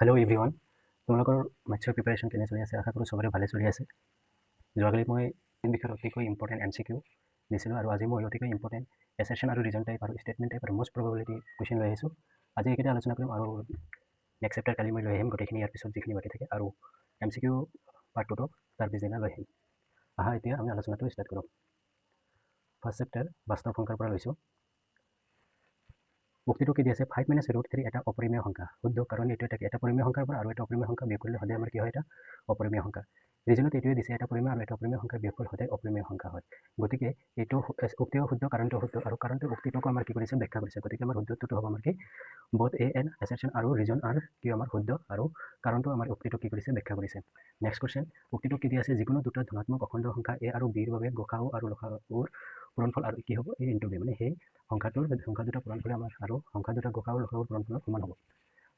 Hello' everyone, তোমালোকৰ মেথছৰ preparation কেনে চলি আছে? আশা কৰোঁ চবৰে ভালে চলি আছে। যোৱাকালি মই বিষয়ত অতিকৈ ইম্পৰ্টেণ্ট MCQ দিছিলোঁ আৰু আজি মই অতিকৈ ইম্পৰ্টেণ্ট এছাৰশ্যন আৰু ৰিজন টাইপ আৰু ষ্টেটমেণ্ট টাইপ আৰু মষ্ট প্ৰবাবিলিটি কুৱেশ্যন লৈ আহিছোঁ। আজি এইকেইটা আলোচনা কৰিম আৰু নেক্সট চেপ্টাৰ কালি মই লৈ আহিম গোটেইখিনি, ইয়াৰ পিছত যিখিনি বাকী থাকে, আৰু MCQ পাৰ্ট 2টো তাৰ পিছদিনা লৈ আহিম। আহা এতিয়া আমি আলোচনাটো ষ্টাৰ্ট কৰোঁ। ফাৰ্ষ্ট চেপ্টাৰ বাস্তৱ সংখ্যাৰ পৰা লৈছোঁ। উক্তিটো কি দি আছে? 5 - √3 এটা অপৰিমেয় সংখ্যা। শুদ্ধ, কাৰণ এইটো এটা পৰিমেয় সংখ্যাৰ পৰা আৰু এটা অপৰিমেয় সংখ্যা বিয়োগ কৰিলে সদায় আমাৰ কি হয়? এটা অপৰিমেয় সংখ্যা। ৰিজনত এইটোৱে দিছে, এটা পৰিমেয় আৰু এটা অপৰিমেয় সংখ্যা বিয়োগ কৰিলে সদায় অপৰিমেয় সংখ্যা হয়। গতিকে এইটো উক্তিও শুদ্ধ, কাৰণটো শুদ্ধ, আৰু কাৰণটো উক্তিটোকো আমাৰ কি কৰিছে? ব্যাখ্যা কৰিছে। গতিকে আমাৰ শুদ্ধটো হ'ব আমাৰ কি? বোথ এ এণ্ড এছাৰশ্যন আৰু ৰিজন আৰু কি আমাৰ শুদ্ধ, আৰু কাৰণটো আমাৰ উক্তিটো কি কৰিছে? ব্যাখ্যা কৰিছে। নেক্সট কুৱেশ্যন, উক্তিটো কি দি আছে? যিকোনো দুটা ধনাত্মক অখণ্ড সংখ্যা এ আৰু বিৰ বাবে গসাউ আৰু লসাউৰ পূৰণফল আৰু কি হ'ব? এ ইনটু বি, মানে সেই সংখ্যা দুটা পূৰণফলে আমাৰ আৰু সংখ্যা দুটা গসাউ আৰু লসাউৰ পূৰণফলৰ সমান হ'ব।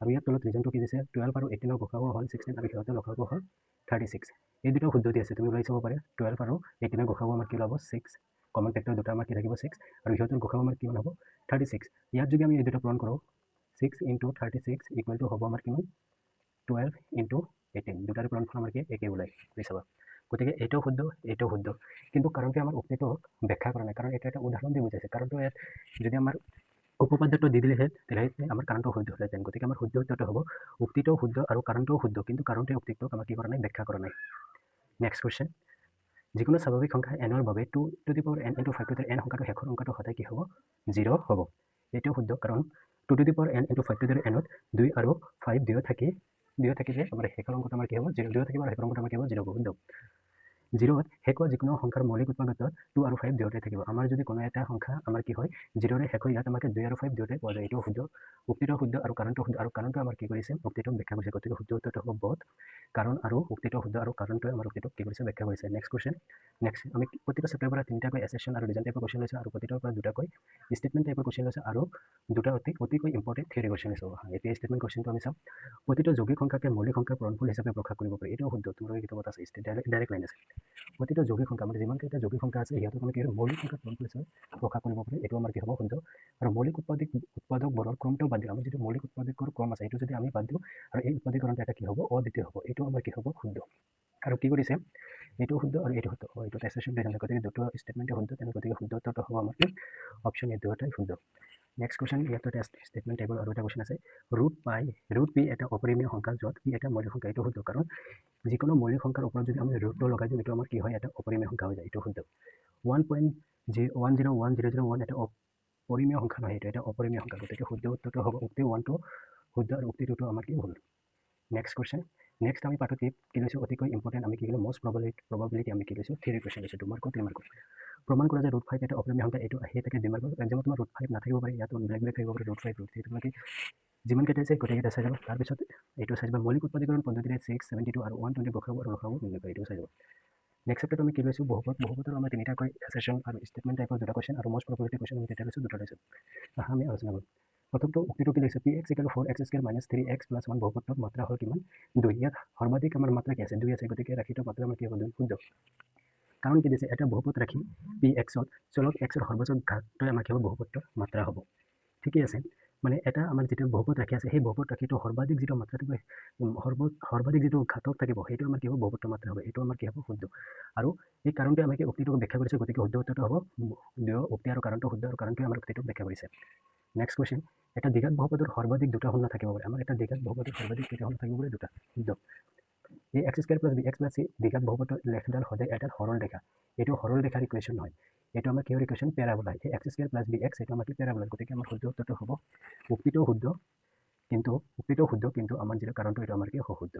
আৰু ইয়াৰ তলত ৰিজনটো কি দিছে? 12 আৰু 18ৰ গসাউ হ'ল 16 আৰু সিহঁতৰ লসাগু হ'ল 36। এই দুটা শুদ্ধ দি আছে, তুমি ওলাই চাব পাৰে। 12 আৰু 18ৰ গসাউ আমাৰ কি ওলাব? 6। কমন ফেক্টৰ দুটা আমাৰ কি থাকিব? 6, আৰু সিহঁতৰ গসাউ আমাৰ কিমান হ'ব? 36। ইয়াত যদি আমি এই দুটা পূৰণ কৰোঁ, 6 × 36 ইকুৱেল টু হ'ব আমাৰ কিমান? 12 × 18। দুটাৰ পূৰণফল আমাৰ কি একে ওলাই, বুজি চাবা। গতিকে এইটোও শুদ্ধ, এইটোও শুদ্ধ, কিন্তু কাৰণটো আমাৰ উক্তিটোক ব্যাখ্যা কৰা নাই, কাৰণ এইটো এটা উদাহৰণ দি বুজাইছে। কাৰণটো ইয়াত যদি আমাৰ উপপাদ্যটো দি দিলেহে তেতিয়াহ'লে আমাৰ কাৰণটো শুদ্ধ হ'লেহেঁতেন। গতিকে আমাৰ শুদ্ধ উত্তৰটো হ'ব উক্তিটোও শুদ্ধ আৰু কাৰণটোও শুদ্ধ, কিন্তু কাৰণটোৱে উক্তিটোক আমাৰ কি কৰা নাই? ব্যাখ্যা কৰা নাই। নেক্সট কুৱেশ্যন, যিকোনো স্বাভাৱিক সংখ্যা n ৰ বাবে 2 টো দি পাৱাৰ n × 5 টো n সংখ্যাটো শেষৰ অংকটো সদায় কি হ'ব? 0 হ'ব। এইটোও শুদ্ধ, কাৰণ 2 টো দি পাৱাৰ n × 5 টো n ত 2 আৰু 5 দুয়ো থাকিলে আমাৰ শেষৰ অংকটো আমাৰ কি হ'ব? 0। দুয়ো থাকিব আৰু শেষৰ অংকটো আমাৰ কি হ'ব? 0 হ'ব। শুদ্ধ। 0ত শেষ হোৱা যিকোনো সংখ্যাৰ মৌলিক উৎপাদকত 2 আৰু 5 দুয়োটাই থাকিব। আমাৰ যদি কোনো এটা সংখ্যা আমাৰ কি হয়? 0ৰে শেষ হয়, ইয়াত আমাক 2 আৰু 5 দুয়োটাই পোৱা যায়। এইটো শুদ্ধ, উক্তিটো শুদ্ধ আৰু কাৰণটো শুদ্ধ, আৰু কাৰণটো আমাৰ কি কৰিছে? উক্তিটোক ব্যাখ্যা কৰিছে। গতিকে শুদ্ধ উত্তৰটো হ'ব বোথ, কাৰণ আৰু উক্তিটো শুদ্ধ, আৰু কাৰণটোৱে আমাৰ উক্তিটোক কি কৰিছে? ব্যাখ্যা কৰিছে। নেক্সট কুৱেশ্যন, আমি প্ৰতিটো চেপ্টাৰৰ পৰা 3টাকৈ এছাৰশ্যন আৰু ৰিজন টাইপৰ কুৱেশ্যন লৈছোঁ, আৰু প্ৰতিটোৰ পৰা 2টাকৈ ষ্টেটমেণ্ট টাইপৰ কুৱেশ্যন লৈছোঁ, আৰু 2টা অতিকৈ ইম্পৰ্টেণ্ট থিয়ৰী কুৱেশ্যন লৈছোঁ। এতিয়া ষ্টেটমেণ্ট কুৱেশ্যনটো আমি চাম। প্ৰতিটো যৌগিক সংখ্যাকে মৌলিক সংখ্যাৰ পূৰণফল হিচাপে প্ৰকাশ কৰিব পাৰি। এইটোও শুদ্ধ, তোমালোকে কিতাপত আছে, ডাইৰেক্ট লাইন আছে। প্ৰতিটো যৌগিক সংখ্যা, মানে যিমানকেইটা যৌগিক সংখ্যা আছে সিহঁতক আমি কি মৌলিক সংখ্যাৰ পূৰণফল হিচাপে প্ৰকাশ কৰিব পাৰি। এইটো আমাৰ কি হ'ব? শুদ্ধ। আৰু মৌলিক উৎপাদকবোৰৰ ক্ৰমটো বাদ দিওঁ, আমি যিটো মৌলিক উৎপাদকৰ ক্ৰম আছে সেইটো যদি আমি বাদ দিওঁ, আৰু এই উৎপাদীকৰণটো এটা কি হ'ব? অদ্বিতীয় হ'ব। এইটো আমাৰ কি হ'ব? শুদ্ধ। আৰু কি কৰিছে? এইটো শুদ্ধ আৰু এইটো শুদ্ধ, এইটো এছাৰশ্যন ৰিজন, গতিকে দুটো ষ্টেটমেণ্টে শুদ্ধ, তেনে গতিকে শুদ্ধ উত্তৰটো হ'ব আমাৰ কি? অপশ্যন এ, দুয়োটাই শুদ্ধ। নেক্সট কুৱেশ্যন, ইয়াত ষ্টেটমেণ্ট টাইপৰ আৰু এটা কুৱেশ্যন আছে। ৰুট পি এটা অপৰিমেয় সংখ্যা য'ত পি এটা মৌলিক সংখ্যা। এইটো শুদ্ধ, কাৰণ যিকোনো মৌলিক সংখ্যাৰ ওপৰত যদি আমি ৰুটটো লগাই দিওঁ, এইটো আমাৰ কি হয়? এটা অপৰিমেয় সংখ্যা হৈ যায়। এইটো শুদ্ধ। 1.10101 এটা পৰিমেয় সংখ্যা নহয়, এইটো এটা অপৰিমেয় সংখ্যা। গতিকে শুদ্ধ উত্তৰটো হ'ব উক্তি 1টো শুদ্ধ আৰু উক্তি 2টো আমাৰ কি ভুল। নেক্সট কুৱেশ্যন, নেক্সট আমি পাৰ্টত কি লৈছোঁ? অতিকৈ ইম্পৰ্টেণ্ট আমি কি লৈছোঁ? মষ্ট প্ৰবাবিলিটি আমি কি লৈছোঁ? থিয়ৰী কুৱেশ্যন লৈছোঁ। 2 মাৰ্কৰ 3 মাৰ্কৰ। প্ৰমাণ কৰা যে √5 এটা অপৰিমেয় সংখ্যা। এইটো আহিয়ে থাকে 2 মাৰ্কৰ এক্সামত। তোমাৰ √5 নাথাকিব পাৰে, ইয়াতো বেলেগ থাকিব পাৰে, √5 √3, তোমালোকে যিমানকেইটা আছে গোটেইকেইটা চাই যাব। তাৰপিছত এইটো চাই যাব, মৌলিক উৎপাদীকৰণ পদ্ধতিৰে 6, 72 আৰু 120 গসাউ আৰু লসাগু নিৰ্ণয় কৰে। এইটো চাই যাব। নেক্সট চেপ্টাৰত আমি কি লৈছোঁ? বহুপদৰ আমাৰ 3টাকৈ এছাৰশ্যন আৰু ষ্টেটমেণ্ট টাইপৰ 2টা কুৱেশ্যন, আৰু মষ্ট প্ৰবাবিলিটি কুৱেশ্যন আমি 2টা লৈছোঁ। আমি আলোচনা কৰিম। প্ৰথমটো উক্তিটো কি লৈছে? px = 4x² - 3x + 1 বহুপদৰ মাত্ৰা হ'ল কিমান? 2। ইয়াত সৰ্বাধিক আমাৰ মাত্ৰা কি আছে? 2 আছে, গতিকে ৰাশিটো মাত্ৰা আমাৰ কি হ'ব? 2। শুদ্ধ, কাৰণ কি দিছে? এটা বহুপদ ৰাশি px-ত চলক x ৰ সৰ্বোচ্চ ঘাতটোৱে আমাৰ কি হ'ব? বহুপদৰ মাত্ৰা হ'ব। ঠিকেই আছে, মানে এটা আমাৰ যিটো বহুপদ ৰাশি আছে, সেই বহুপদ ৰাশিটো সৰ্বাধিক যিটো মাত্ৰা থাকিব, সৰ্বাধিক যিটো ঘাতক থাকিব, সেইটো আমাৰ কি হ'ব? বহুপদৰ মাত্ৰা হ'ব। এইটো আমাৰ কি হ'ব? শুদ্ধ। আৰু এই কাৰণটোৱে আমাক উক্তিটোক ব্যাখ্যা কৰিছে, গতিকে শুদ্ধ উত্তৰটো হ'ব উক্তি আৰু কাৰণটো শুদ্ধ, আৰু কাৰণটোৱে আমাৰ উক্তিটোক ব্যাখ্যা কৰিছে। নেক্সট কুৱেশ্যন, এটা দ্বিঘাত বহুপদৰ সৰ্বাধিক 2টা শূন্য থাকিব পাৰে। আমাৰ এটা দ্বিঘাত বহুপদৰ সৰ্বাধিক কেইটা শূন্য থাকিব পাৰে? 2টা। শুদ্ধ। এই x² + bx + c দ্বিঘাত বহুপদৰ লেখডাল সদায় এটা সৰল ৰেখা। এইটো সৰল ৰেখাৰ ইকুৱেশ্যন নহয়, এইটো আমাৰ কিহৰ ইকুৱেশ্যন? পেৰাবোলা। এই x² + bx এইটো আমাৰ কি? পেৰাবোলা। গতিকে আমাৰ শুদ্ধ উত্তৰটো হ'ব উক্তিটোও শুদ্ধ, কিন্তু আমাৰ যিটো কাৰণটো এইটো আমাৰ কি? অশুদ্ধ।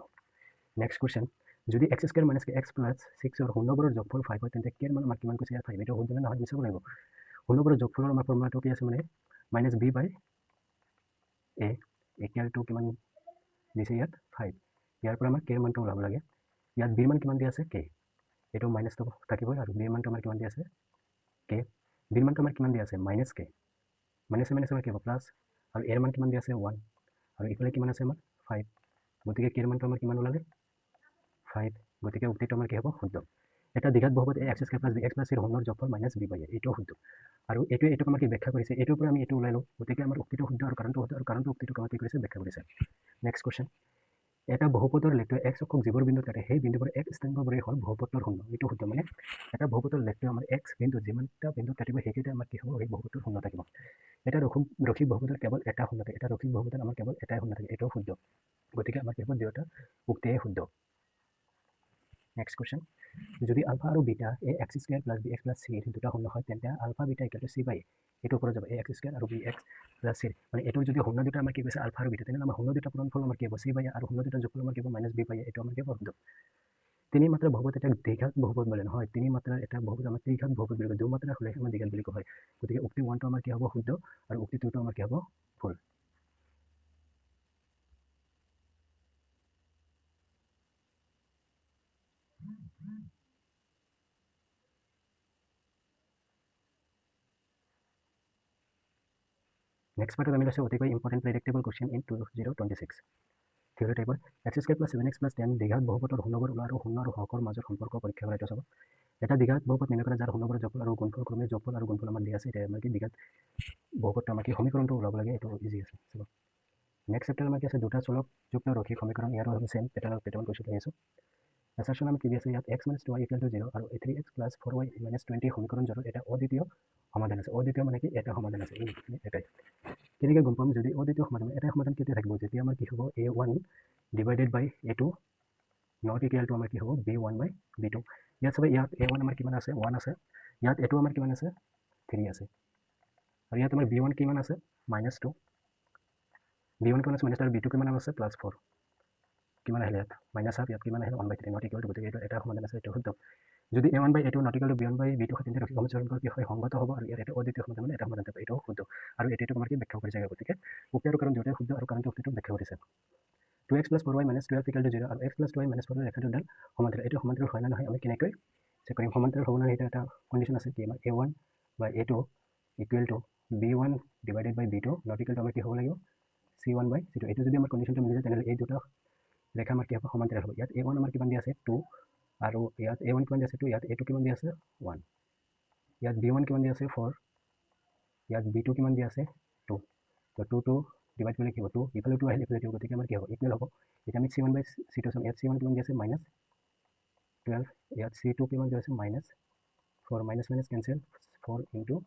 নেক্সট কুৱেশ্যন, যদি x² - x + 6ৰ শূন্যবোৰৰ যোগফল 5 হয়, তেন্তে k ৰ মান আমাৰ কিমান কৈছে? ইয়াত 5। এইটো শুদ্ধ নে নহয় চাব লাগিব। শূন্যবোৰৰ যোগফলৰ আমাৰ ফৰ্মুলাটো কি আছে? মানে -b/a = কিমান দিছে? ইয়াত 5। ইয়াৰ পৰা আমাৰ k ৰ মানটো ওলাব লাগে। ইয়াত b ৰ মান কিমান দি আছে? k। এইটো মাইনাছটো থাকিবই, আৰু b ৰ মানটো আমাৰ কিমান দি আছে? k। b ৰ মানটো আমাৰ কিমান দি আছে? -k। মাইনাছে আমাৰ কি হ'ব? প্লাছ, আৰু a ৰ মান কিমান দি আছে? 1, আৰু ইফালে কিমান আছে আমাৰ? 5। গতিকে k ৰ মানটো আমাৰ কিমান ওলালে? 5। গতিকে উক্তিটো আমাৰ কি হ'ব? শুদ্ধ। এটা দ্বিঘাত বহুপদ x² + bx + c ৰ শূন্যৰ যোগফল -b/a। এইটোও শুদ্ধ, আৰু এইটোক আমাৰ কি ব্যাখ্যা কৰিছে? এইটোৰ পৰা আমি এইটো ওলাই লওঁ, গতিকে আমাৰ উক্তিটো শুদ্ধ আৰু কাৰণটো শুদ্ধ, আৰু কাৰণটো উক্তিটোক আমাৰ কি কৰিছে? ব্যাখ্যা কৰিছে। নেক্সট কুৱেশ্যন, এটা বহুপদৰ লেখটোৱে x অক্ষক যিবোৰ বিন্দুত কাটে সেই বিন্দুবোৰ এক স্থানাংকবোৰেই হ'ল বহুপদৰ শূন্য এইটো শুদ্ধ মানে এটা বহুপদৰ লেখটোৱে আমাৰ x বিন্দু যিমানটা বিন্দুত কাটিব সেইকেইটা আমাৰ কি হ'ব সেই বহুপদৰ শূন্য থাকিব এটা ৰসিক বহুপদৰ কেৱল এটা শূন্য থাকে এটা ৰসিক বহুপদৰ আমাৰ কেৱল এটাই শূন্য থাকে এইটোও শুদ্ধ গতিকে আমাৰ কেৱল দুয়োটা উক্তিয়ে শুদ্ধ নেক্সট কুৱেশ্যন যদি আলফা আৰু beta a x square plus b x plus চিৰ দুটা শূন্য হয় তেন্তে alpha beta equal to c by এইটো ওপৰত যাব এ এক্স স্কুৱেৰ আৰু বি এক্স প্লাছ চিৰ মানে এইটোৰ যদি শূন্য দুটা আমাৰ কি কৈছে আলফা আৰু বিটা তেনেহ'লে আমাৰ শূন্য দুটা পূৰণফল আমাৰ কি হ'ব চি বাই আৰু শূন্য দুটা যোগফল আমাৰ কি হ'ব মাইনাছ বি বাই এইটো আমাৰ কি হ'ব শুদ্ধ তিনি মাত্ৰাৰ বহুপদ এটা দ্বিঘাত বহুপদ বোলে নহয় তিনি মাত্ৰাৰ এটা বহুপদ আমাৰ ত্ৰিঘাত বহুপদ বুলি কয় দুমাত্ৰা হ'লে আমাৰ দ্বিঘাত বুলি কোৱা হয় গতিকে উক্তি 1টো আমাৰ কি হ'ব শুদ্ধ আৰু উক্তি 2টো আমাৰ কি হ'ব ভুল নেক্সট পাৰ্টত আমি লৈছোঁ অতিকৈ important predictable equation in 2026 theory টাইপৰ x square plus 7x plus 10 দ্বিঘাত বহুপদৰ শূন্যবোৰ আৰু শূন্য আৰু হকৰ মাজৰ সম্পৰ্ক পৰীক্ষা কৰা এইটো চাব এটা দ্বিঘাত বহুপদ নিৰ্ণয় কৰা যাৰ শূন্যবোৰ যোগফল আৰু গুণফল ক্ৰমে যোগফল আৰু গুণফল আমাৰ দিয়া আছে এতিয়া আমাৰ কি দ্বিঘাত বহুপদটো আমাৰ কি সমীকৰণটো ওলাব লাগে এইটো ইজি আছে চাব নেক্সট চেপ্টাৰ আমাৰ কি আছে দুটা চলক যুক্ত ৰৈখিক সমীকৰণ ইয়াৰো হ'ব চেম পেটাৰ্ণ কুৱেশ্যন আহি আছোঁ এছাৰশ্যন আমি কি দি আছে ইয়াত x - 2y = 0 আৰু 3x + 4y - 20 সমীকৰণজোৰৰ এটা অদ্বিতীয় সমাধান আছে অদ্বিতীয় মানে কি এটা সমাধান আছে এটাই কেনেকৈ গম পাম যদি অদ্বিতীয় সমাধান এটাই সমাধান কেতিয়া থাকিব যেতিয়া আমাৰ কি হ'ব a1 divided by a2 not equal to আমাৰ কি হ'ব b1 বাই b2 ইয়াত চাব ইয়াত a1 আমাৰ কিমান আছে 1 আছে ইয়াত a2 আমাৰ কিমান আছে 3 আছে আৰু ইয়াত আমাৰ b1 কিমান আছে -2 b1 কিমান আছে -2 আৰু b2 কিমান আছে +4 কিমান আহিলে ইয়াত -1 ইয়াত কিমান আহিলে 1/3 নট ইকুৱেল টু গতিকে এইটো এটা সমাধান আছে এইটো শুদ্ধ যদি a1 by a2 not equal to b1 by b2 হয় তেন্তে ৰৈখিক সমীকৰণবোৰ কি হয় সংগত হ'ব আৰু ইয়াত এটা অদ্বিতীয় সমাধান মানে এটা সমাধান থাকিব এইটো শুদ্ধ আৰু এইটো আমাৰ কি ব্যাখ্যা কৰিছে গতিকে উক্তি আৰু কাৰণ দুয়োটাই শুদ্ধ আৰু কাৰণটো উক্তিটো ব্যাখ্যা কৰিছে 2x + 4y - 12 = 0 আৰু x + 2y - 4 ৰেখাটোডাল সমান্তৰাল এইটো সমান্তৰাল হয় না নহয় আমি কেনেকৈ চেক কৰিম সমান্তৰাল হ'ব নহয় এটা কণ্ডিশ্যন আছে কি আমাৰ a1 by a2 equal to b1 divided by b2 not equal to আমাৰ কি হ'ব লাগিব c1 বাই c2 এইটো যদি আমাৰ কণ্ডিশ্যনটো মিলি যায় তেনেহ'লে এই দুটা ৰেখা আমাৰ কি হ'ব সমান্তৰাল হ'ব ইয়াত a1 আমাৰ কিমান দিয়া আছে 2 আৰু ইয়াত a1 কিমান দিয়া আছে 2 ইয়াত a2 কিমান দিয়া আছে 1 ইয়াত b1 কিমান দিয়া আছে 4 ইয়াত b2 কিমান দিয়া আছে 2 তো 2 ডিভাইড কৰিলে কি হ'ব 2 ইফালে 2 আহিলে ইফালে 2 গতিকে আমাৰ কি হ'ব ইকুৱেল হ'ব এতিয়া আমি c1 বাই c2 চাম ইয়াত c1 কিমান দিয়া আছে -12 ইয়াত c2 কিমান দিয়া আছে -4 মাইনাছ কেনচেল 4 ×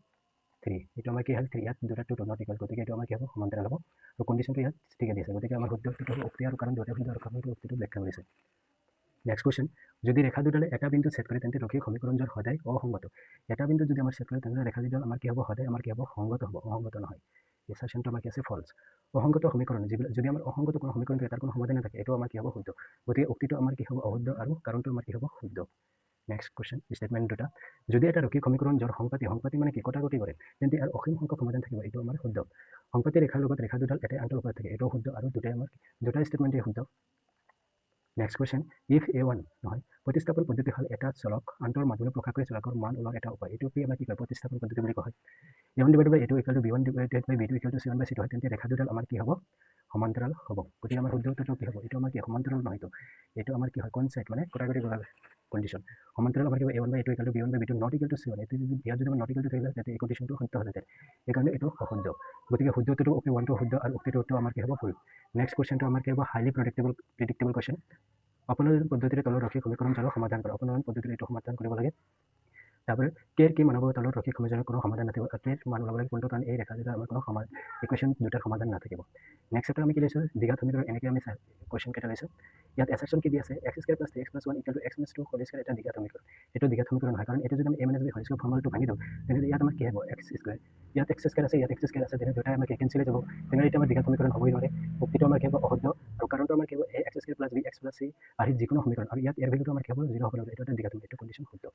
3 এইটো আমাৰ কি হ'ল 3 ইয়াত দুটা 2 নট ইকুৱেল গতিকে এইটো আমাৰ কি হ'ব সমান্তৰাল হ'ব আৰু কণ্ডিশ্যনটো ইয়াত ঠিকে দিছে গতিকে আমাৰ শুদ্ধ উত্তৰটো হ'ব উক্তি আৰু কাৰণ দুয়োটা শুদ্ধ আৰু কাৰণটো উক্তিটো ব্যাখ্যা কৰিছে নেক্সট কুৱেশ্যন যদি ৰেখা দুডালে এটা বিন্দুত ছেদ কৰে তেন্তে ৰৈখিক সমীকৰণজোৰ সদায় অসংগত এটা বিন্দুত যদি আমাৰ ছেদ কৰে তেন্তে ৰেখা দুডাল আমাৰ কি হ'ব সদায় আমাৰ কি হ'ব সংগত হ'ব অসংগত নহয় এই এছাৰশ্যনটো আমাৰ কি আছে ফলছ অসংগত সমীকৰণ যিবিলাক যদি আমাৰ অসংগত কোনো সমীকৰণ থাকে তাৰ কোনো সমাধান নাথাকে এইটো আমাৰ কি হ'ব শুদ্ধ গতিকে উক্তিটো আমাৰ কি হ'ব অশুদ্ধ আৰু কাৰণটো আমাৰ কি হ'ব শুদ্ধ নেক্সট কুৱেশ্যন ষ্টেটমেণ্ট দুটা যদি এটা ৰৈখিক সমীকৰণ যাৰ সংপাতি মানে কি কটাকটি কৰে তেন্তে ইয়াৰ অসীম সংখ্যক সমাধান থাকিব এইটো আমাৰ শুদ্ধ সংপাতি ৰেখাৰ লগত ৰেখা দুডাল এটাই আনটোৰ ওপৰত থাকে এইটো শুদ্ধ আৰু দুটাই আমাৰ দুটা ষ্টেটমেণ্টেই শুদ্ধ নেক্সট কুৱেশ্যন ইফ a1 নহয় প্ৰতিস্থাপন পদ্ধতি হ'ল এটা চলক আনটোৰ মাজলৈ প্ৰকাশ কৰি চলকৰ মান ওলোৱাৰ এটা উপায় এইটো কি আমাৰ কি কয় প্ৰতিস্থাপন পদ্ধতি বুলি কোৱা হয় a1 divided by a2 equal to b1 divided by b2 equal to c1 by c2 হয় তেন্তে ৰেখা দুডাল আমাৰ কি হ'ব সমান্তৰাল হ'ব গতিকে আমাৰ শুদ্ধ উত্তৰটো কি হ'ব এইটো আমাৰ কি সমান্তৰাল নহয়তো এইটো আমাৰ কি হয় কনচাইড মানে কটাকটি কৰা কণ্ডিশ্যন সমান্তৰাল আমাৰ কি a1 by a2 equal to b1 by b2 not equal to c1 এইটো যদি ইয়াত যদি আমাৰ নট ইকুৱেল টু থাকিলে তেতিয়া এই কণ্ডিশ্যনটো সত্য হ'লহেঁতেন সেইকাৰণে এইটো অশুদ্ধ গতিকে শুদ্ধ উত্তৰটো উক্তি 1টো শুদ্ধ আৰু উক্তি 2টো আমাৰ কি হ'ব ভুল নেক্সট কুৱেশ্যনটো আমাৰ কি হ'ব হাইলি প্ৰেডিক্টেবল কুৱেশ্যন অপনয়ন পদ্ধতিৰে তলৰ ৰৈখিক সমীকৰণজোৰ সমাধান কৰা অপনয়ন পদ্ধতিৰে এইটো সমাধান কৰিব লাগে তাৰপৰে কেৰ কি মান হবে তলৰ ৰৈখিক সমীকৰণৰ কোনো সমাধান নাথাকিব কেৰ মান ওলাব লাগে কোনটো কাৰণ এই ৰেখা দুটাৰ আমাৰ কোনো ইকুৱেশ্যন দুটাৰ সমাধান নাথাকিব নেক্সট চেপ্টাৰ আমি কি লৈছোঁ দ্বিঘাত সমীকৰণ এনেকৈ আমি কুৱেশ্যন কেইটা লৈছোঁ ইয়াত এছাৰশ্যন কি দি আছে x square plus 3x plus 1 equal to x minus 2 whole square এটা দ্বিঘাত সমীকৰণ এইটো দ্বিঘাত সমীকৰণ হয় কাৰণ এইটো যদি আমি a minus b whole square ফৰ্মুলাটো ভাঙি দিওঁ তেনেহ'লে ইয়াত আমাৰ কি হ'ব x স্কুৱেৰ ইয়াত x স্কুৱেৰ আছে ইয়াত x স্কুৱেৰ আছে তেনেহ'লে দুটাই আমাৰ কেনচেল হৈ যাব তেনেহ'লে এইটো আমাৰ দ্বিঘাত সমীকৰণ হ'বই নোৱাৰে উক্তিটো আমাৰ কি হ'ব অশুদ্ধ আৰু কাৰণটো আমাৰ কি হ'ব a x square plus b x plus c আদি যিকোনো সমীকৰণ আৰু ইয়াত ইয়াৰ ভেলুটো আমাৰ কি হ'ব 0 হ'ব লাগিব এইটো এটা দ্বিঘাত এইটো কণ্ডিশ্যন শুদ্ধ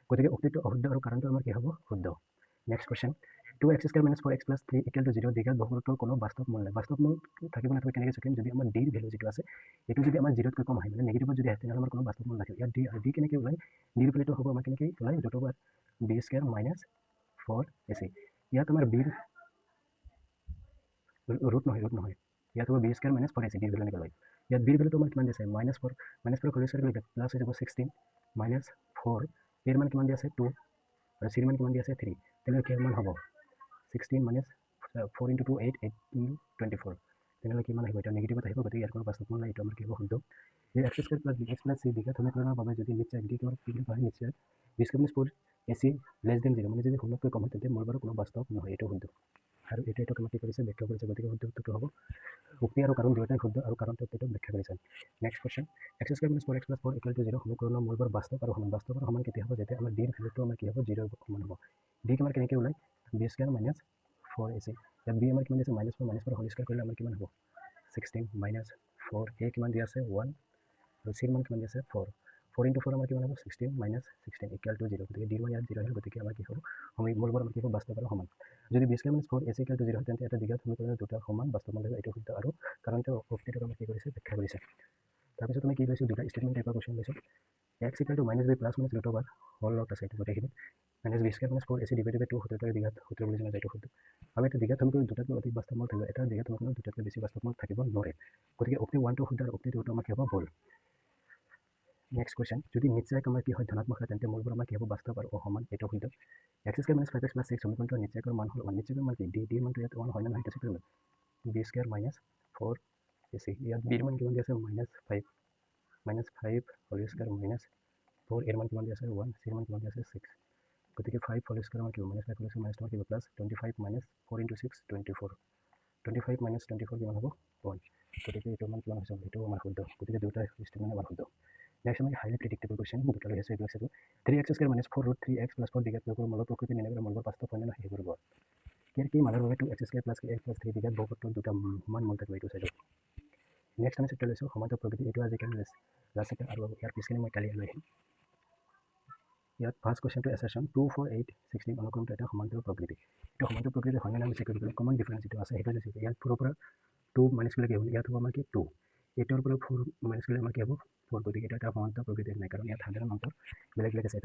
গতিকে উক্তিটো অশুদ্ধ আৰু কাৰণটো আমাৰ কি হ'ব শুদ্ধ next question 2x square minus 4x plus 3 equal to 0 দ্বিঘাত বহুপদৰ কোনো বাস্তৱ মূল নাই বাস্তৱ মূল থাকিব নাথাকিব কেনেকৈ চকিম যদি আমাৰ ডিৰ ভেলু যিটো আছে এইটো যদি আমাৰ 0তকৈ কম আহে মানে নেগেটিভত যদি আহে তেনেহ'লে আমাৰ কোনো বাস্তৱ মূল নাথাকিব ইয়াত ডি আৰু ডি কেনেকৈ ওলাই ডিৰ ভেলুটো হ'ব আমাৰ কেনেকৈ ওলাই root over b square minus 4ac ইয়াত আমাৰ বিৰ ৰুট নহয় ইয়াত হ'ব বি স্কুৱেৰ মাইনাছ 4ac ডিৰ ভেলু এনেকৈ লয় ইয়াত বিৰ ভেলুটো আমাৰ কিমান দিছে -4 হোল স্কুৱেৰ কৰিলে প্লাছ হৈ যাব 16 মাইনাছ 4 এৰ মান কিমান দি আছে 2 আৰু চিৰ মান কিমান দি আছে 3 তেনেহ'লে কিমান হ'ব 16 মাইনাছ 4 × 2 8 8 × 24 তেনেহ'লে কিমান আহিব? এতিয়া নেগেটিভত আহিব, গতিকে ইয়াৰ কোনো বাস্তৱ মান নাই, এইটো আমাৰ কি হ'ব? শুদ্ধ। এই x square plus bx plus c দ্বিঘাত সমীকৰণৰ বাবে যদি নিশ্চয় d কি হয় নিশ্চয় b square plus 4ac less than 0 মানে যদি শূন্যতকৈ কম হয় তেন্তে মূলবাৰৰ কোনো বাস্তৱ নহয়, এইটো শুদ্ধ। আৰু এইটো আমাক কি কৰিছে? ব্যাখ্যা কৰিছে, গতিকে শুদ্ধ উত্তৰটো হ'ব। উক্তি আৰু কাৰণ দুয়োটাই শুদ্ধ আৰু কাৰণটো উক্তিটো ব্যাখ্যা কৰিছে। Next question, x square minus 4x plus 4 equal to 0 সমীকৰণৰ মূলবাৰ বাস্তৱ আৰু সমান। বাস্তৱ আৰু সমান কেতিয়া হ'ব? যেতিয়া আমাৰ d ৰ ভেলুটো আমাৰ কি হ'ব? 0 সমান হ'ব। d আমাৰ কেনেকৈ ওলাই? b স্কোয়াৰ মাইনাস 4ac, ইয়াত b আমাৰ কিমান দিছে? -4 হোল স্কোয়াৰ কৰিলে আমাৰ কিমান হ'ব? 16 মাইনাস 4, a কিমান দিয়া আছে? 1, আৰু c ৰ মান কিমান দিয়া আছে? 4, 4 × 4 আমাৰ কিমান হ'ব? 16 মাইনাস 16 ইকুয়াল টু 0, গতিকে d ৰ মান ইয়াত 0 আহিল, গতিকে আমাৰ কি হ'ব? মূলবাৰ আমাৰ কি হ'ব? বাস্তৱ আৰু সমান। যদি b square minus 4ac equal to 0 হয় তেন্তে এটা দ্বিঘাত সমীকৰণৰ দুটা সমান বাস্তৱ মান লাগিব, এইটো শুদ্ধ আৰু কাৰণটো উক্তিটোক আমাৰ কি কৰিছে? ব্যাখ্যা কৰিছে। তাৰপিছত আমি কি লৈছোঁ? দুটা ষ্টেটমেণ্ট টাইপৰ কুৱেশ্যন লৈছোঁ। x equal to -b plus minus root over whole লগ আছে, এইটো গোটেইখিনি minus b square minus 4ac divided by 2 সূত্ৰটোৰ দ্বিঘাত সূত্ৰ বুলি জনা যায়, এইটো শুদ্ধ। আৰু এটা দ্বিঘাত সমীকৰণৰ দুটাতকৈ অধিক বাস্তৱ মান থাকিব, এটা দ্বিঘাত সমীকৰণৰ দুটাতকৈ বেছি বাস্তৱ মান থাকিব নোৱাৰে, গতিকে উক্তি 1টো শুদ্ধ আৰু উক্তি 2টো আমাৰ কি হ'ব? ভুল। নেক্সট কুৱেশ্যন, যদি নিশ্চয়ক আমাৰ কি হয়? ধনাত্মক হয় তেন্তে মূলবোৰ আমাৰ কি হ'ব? বাস্তৱ আৰু অসমান, এইটো শুদ্ধ। x square minus 5x plus 6 সমীকৰণটোৰ নিশ্চয়কৰ মান হ'ল 1, নিশ্চয়কৰ মান কি? d মানটো ইয়াত 1 হয় নে নহয়? সেইটো চেক কৰিব। b স্কোয়াৰ মাইনাস 4ac, ইয়াত b ৰ মান কিমান দিয়া আছে? -5 হোল স্কোয়াৰ মাইনাস 4, এৰ মান কিমান দিয়া আছে? 1, c ৰ মান কিমান দিয়া আছে? 6, গতিকে 5 হোল স্কোয়াৰ আমাৰ কি হ'ব? -5 হোল স্কোয়াৰ মাইনাস তোমাৰ কি হ'ব? প্লাছ 25 মাইনাস 4 × 6 24, 25 মাইনাস 24 কিমান হ'ব? 1, গতিকে এইটো মান কিমান হৈছে? এইটো আমাৰ শুদ্ধ, গতিকে দুটা ষ্টেটমেণ্ট আমাৰ শুদ্ধ। নেক্সট আমি হাইলি প্ৰেডিক্টেবল কুৱেশ্যন দুটা লৈ আছোঁ, এইবিলাক চালোঁ। 3x square minus 4 root 3x plus 4 দ্বিঘাত বহুপদৰ মূলৰ প্ৰকৃতি নিৰ্ণয় কৰা মূলবাৰ বাস্তৱ হয় নে নহয় সেইবোৰ হ'ব। ইয়াৰ কি মানৰ বাবে 2x square plus x plus 3 দ্বিঘাত বহুপদৰ দুটা সমান মূল থাকিব, এইটো চাইছোঁ। নেক্সট আমি চেপ্টাৰ লৈছোঁ সমান্তৰাল প্ৰকৃতি, এইটো আজিকালি লাষ্ট চেপ্টাৰ আৰু ইয়াৰ পিছখিনি মই কালি লৈ আহিম। ইয়াত ফাৰ্ষ্ট কুৱেশ্যনটো এছাৰশ্যন 2, 4, 8, 16 অনুক্ৰমটো এটা সমান্তৰাল প্ৰকৃতি। এইটো সমান্তৰাল প্ৰকৃতি হয় নে নহয় চেক কৰিবলৈ কমন ডিফাৰেঞ্চ যিটো আছে সেইটো হৈছে ইয়াত 4ৰ পৰা 2 মাইনাছ কৰিলে কি হ'ব? ইয়াত হ'ব আমাৰ কি 2, 8ৰ পৰা 4 মাইনাছ কৰিলে আমাৰ কি হ'ব? 4, গতিকে এটা সমান্তৰাল প্ৰকৃতি নাই, কাৰণ ইয়াত সাধাৰণ অন্তৰ বেলেগ বেলেগ আছে।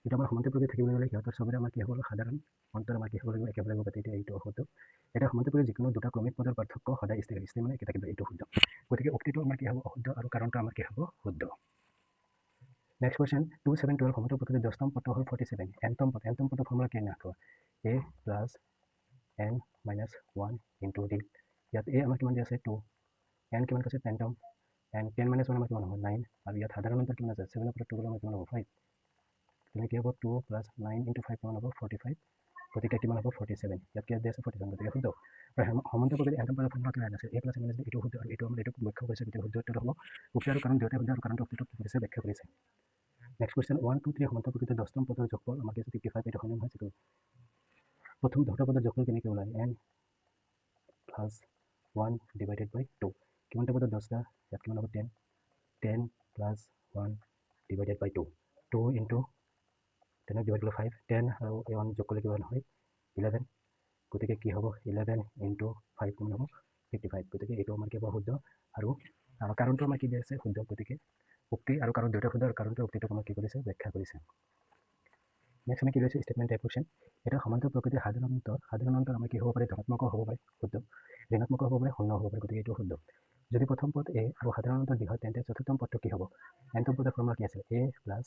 এটা আমাৰ সমান্তৰাল প্ৰকৃতি থাকিবলৈ হ'লে সিহঁতৰ চবৰে আমাৰ কি হ'ব? সাধাৰণ অন্তৰ আমাৰ কি হ'ব লাগিব? একেবাৰে হ'ব, গতিকে এইটো শুদ্ধ। এটা সমান্তৰাল প্ৰকৃতি যিকোনো দুটা ক্ৰমিক পদৰ পাৰ্থক্য সদায় স্থিৰ মানে একে থাকিব, এইটো শুদ্ধ। গতিকে উক্তিটো আমাৰ কি হ'ব? অশুদ্ধ আৰু কাৰণটো আমাৰ কি হ'ব? শুদ্ধ। নেক্সট কুৱেশ্যন 2, 7, 12 সমান্তৰাল প্ৰকৃতিৰ 10তম পদটো হ'ল 47, nতম পদৰ ফৰ্মুলা কি নাখাব? a plus n minus 1 into d, ইয়াত a আমাৰ কিমান দিয়া আছে? 2, n কিমান কৈছে? 10তম, n 10 মাইনাছ 1 আমাৰ কিমান হ'ব? 9, আৰু ইয়াত সাধাৰণ অন্তৰ কিমান আছে? 7ৰ পৰা 2 গ'লে আমাৰ কিমান হ'ব? 5, তেনে কি হ'ব? 2 প্লাছ 9 ইনটু 5 কিমান হ'ব? 45, গতিকে কিমান হ'ব? 47, ইয়াত কি দিয়া আছে? 47, গতিকে শুদ্ধ। আৰু সমান্তৰাল প্ৰকৃতিৰ nতম পদৰ ফৰ্মুলা কিমান আছে? a plus n minus b, এইটো শুদ্ধ আৰু এইটো আমাৰ এইটো ব্যাখ্যা কৰিছে, গতিকে শুদ্ধ উত্তৰটো হ'ব। উক্তি আৰু কাৰণ দুয়োটাই শুদ্ধ আৰু কাৰণটো উক্তিটো কি কৰিছে? ব্যাখ্যা কৰিছে। নেক্সট কুৱেশ্যন 1, 2, 3 সমান্তৰাল প্ৰকৃতিৰ 10তম পদৰ যোগফল আমাক আছে 55, এইটো হয় নে নহয়? প্ৰথম 10টা পদৰ যোগফল কেনেকৈ ওলায়? n প্লাছ 1 ডিভাইডেড বাই 2, কিমানটা পদৰ 10টা? ইয়াত কিমান হ'ব? 10, 10 plus 1 divided by 2, 2 into 10 divide কৰিলে 5, 10 আৰু 1 যোগ কৰিলে কিমান হয়? 11, গতিকে কি হ'ব? 11 ইনটু 5 কিমান হ'ব? 55, গতিকে এইটো আমাৰ কি হ'ব? শুদ্ধ আৰু কাৰণটো আমাৰ কি দিয়া আছে? শুদ্ধ, গতিকে উক্তি আৰু কাৰণ দুয়োটা শুদ্ধ আৰু কাৰণটো উক্তিটোক আমাক কি কৰিছে? ব্যাখ্যা কৰিছে। নেক্সট আমি কি লৈছোঁ? ষ্টেটমেণ্ট টাইপ কুৱেশ্যন, এটা সমান্তৰাল প্ৰকৃতিৰ সাধাৰণ অন্তৰ আমাৰ কি হ'ব পাৰে? ধনাত্মকো হ'ব পাৰে, শুদ্ধ, ঋণাত্মকো হ'ব পাৰে, শূন্য হ'ব পাৰে, গতিকে এইটো শুদ্ধ। যদি প্ৰথম পদ a আৰু সাধাৰণ অন্তৰ d হয় তেন্তে চতুৰ্থম পদটো কি হ'ব? nতম পদৰ ফৰ্মুলা কি আছিল? a plus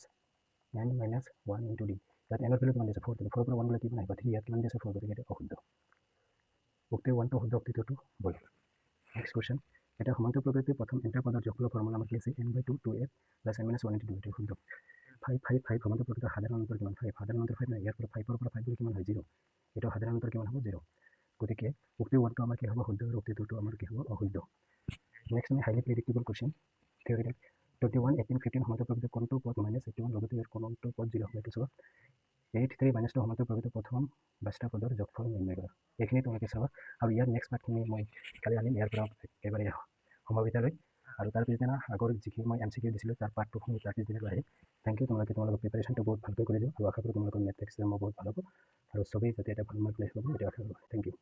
n minus 1 into d, ইয়াত n ৰ ভেলু কিমান দিছে? 4, 4 পৰা 1 গ'লে কিমান আহিব? 3, ইয়াত কিমান দিছে? 4, গতিকে এইটো অশুদ্ধ। উক্তি 1টো শুদ্ধ, উক্তি 2টো ভুল। নেক্সট কুৱেশ্যন, এটা সমান্তৰাল প্ৰকৃতিৰ প্ৰথম n টা পদৰ যোগফলৰ ফৰ্মুলা আমাৰ কি আছে? n/2 2a plus n minus 1 into 2, এইটো শুদ্ধ। 5, 5, 5 সমান্তৰাল প্ৰকৃতিৰ সাধাৰণ অন্তৰ কিমান? 5, সাধাৰণ অন্তৰ 5 নহয়, ইয়াৰ পৰা 5ৰ পৰা 5 গ'লে কিমান হয়? 0, এইটো সাধাৰণ অন্তৰ কিমান হ'ব? 0, গতিকে উক্তি 1টো আমাৰ কি হ'ব? শুদ্ধ আৰু উক্তি 2টো আমাৰ কি হ'ব? অশুদ্ধ। নেক্সট আমি হাইলি প্ৰেডিক্টেবল কুৱেশ্যন থিয়ৰিটিক 21, 18, 15 সমান্তৰাল প্ৰকৃতিৰ কোনটো পদ -81 লগতে ইয়াৰ কোনটো পদ 0 হ'ব? এইটো চাবা। 8, 3, -2 সমান্তৰাল প্ৰকৃতিৰ প্ৰথম 22টা পদৰ যোগফল নিৰ্ণয় কৰা, এইখিনি তোমালোকে চাবা। আৰু ইয়াৰ নেক্সট পাৰ্টখিনি মই কালি আনিম, ইয়াৰ পৰা একেবাৰে সমবেতালৈ, আৰু তাৰ পিছদিনা আগৰ যিখিনি মই MCQ দিছিলোঁ তাৰ পাৰ্ট 2 খিনি তাৰ পিছদিনা আহে। থেংক ইউ, তোমালোকৰ প্ৰিপাৰেশ্যনটো বহুত ভালকৈ কৰি দিওঁ আৰু আশা কৰোঁ তোমালোকৰ নেক্সট এক্সামো বহুত ভাল হ'ব আৰু চবেই যাতে এটা ভাল মাৰ্ক লৈ আহিব, এইটো আশা কৰোঁ। Thank U.